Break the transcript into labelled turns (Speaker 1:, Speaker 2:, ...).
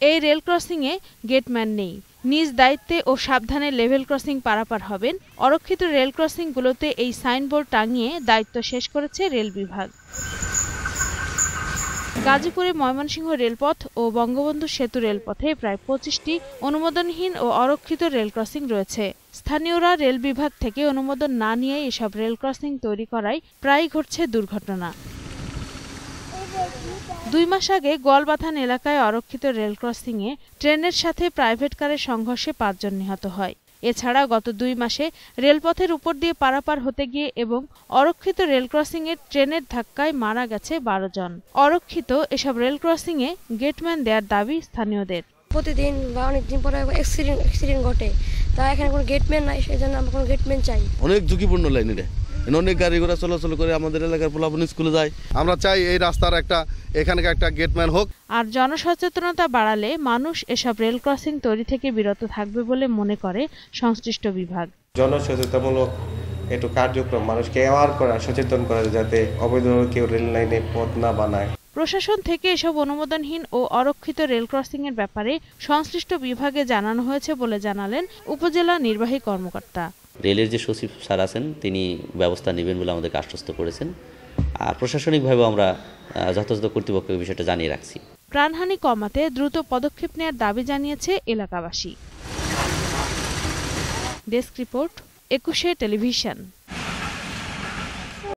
Speaker 1: এই rail ক্রসিংয়ে gateman নেই। নিজ দায়িত্বে ও সাবধানে লেভেল ক্রসিং পারাপার হবেন। অরক্ষিত রেল ক্রসিংগুলোতে এই সাইনবোর্ড টাঙিয়ে দায়িত্ব শেষ করেছে রেল বিভাগ। গাজীপুরে ময়মনসিংহ রেলপথ ও বঙ্গবন্ধু সেতু রেলপথে প্রায় ২৫টি অনুমোদনহীন ও অরক্ষিত রেল ক্রসিং রয়েছে। স্থানীয়রা রেল বিভাগ থেকে অনুমোদন না নিয়ে এসব রেল ক্রসিং তৈরি করায় প্রায়ই ঘটছে দুর্ঘটনা। ২ মাস আগে গোয়ালবাথান এলাকায় অরক্ষিত রেল ক্রসিংয়ে ট্রেনের সাথে প্রাইভেট কারের সংঘর্ষে ৫ জন নিহত হয়। এছাড়া গত ২ মাসে রেলপথের উপর দিয়ে পারাপার হতে গিয়ে এবং অরক্ষিত রেল ক্রসিংয়ে ট্রেনের ধাক্কায় মারা গেছে ১২ জন। অরক্ষিত এসব রেল ক্রসিংয়ে গেটম্যান দেওয়ার দাবি স্থানীয়দের।
Speaker 2: প্রতিদিন বা অনেকদিন পরে অ্যাক্সিডেন্ট ঘটে, তা এখানে কোনো গেটম্যান নাই, সেই জন্য আমরা কোনো গেটম্যান চাই।
Speaker 3: অনেক ঝুঁকিপূর্ণ লাইন এটা, অনেক গাড়ি ঘোড়া চলাচল করে, আমাদের এলাকার পোলাপন স্কুলে যায়। আমরা চাই এই রাস্তার এখানকার একটা গেটম্যান হোক।
Speaker 1: আর জনসচেতনতা বাড়ালে মানুষ এসব রেল ক্রসিং তৈরি থেকে বিরত থাকবে বলে মনে করে সংশ্লিষ্ট বিভাগ।
Speaker 4: জনসচেতনতামূলক একটু কার্যক্রম মানুষকে অ্যাওয়ার করা, সচেতন করা, যাতে অবৈধভাবে কেউ রেল লাইনে পথ না বানায়।
Speaker 1: প্রশাসন থেকে এসব অনুমোদনহীন ও অরক্ষিত রেল ক্রসিংয়ের ব্যাপারে সংশ্লিষ্ট বিভাগে জানানো হয়েছে বলে জানালেন উপজেলা নির্বাহী কর্মকর্তা।
Speaker 5: রেলের যে সচিব স্যার আছেন তিনি ব্যবস্থা নেবেন বলে আমাদেরকে আশ্বস্ত করেছেন। আর প্রশাসনিকভাবে আমরা যথাযথ কর্তৃপক্ষকে বিষয়টা জানিয়ে রাখছি।
Speaker 1: প্রাণহানি কমাতে দ্রুত পদক্ষেপ নেওয়ার দাবি জানিয়েছে এলাকাবাসী। ডেস্ক রিপোর্ট, ২১শে টেলিভিশন।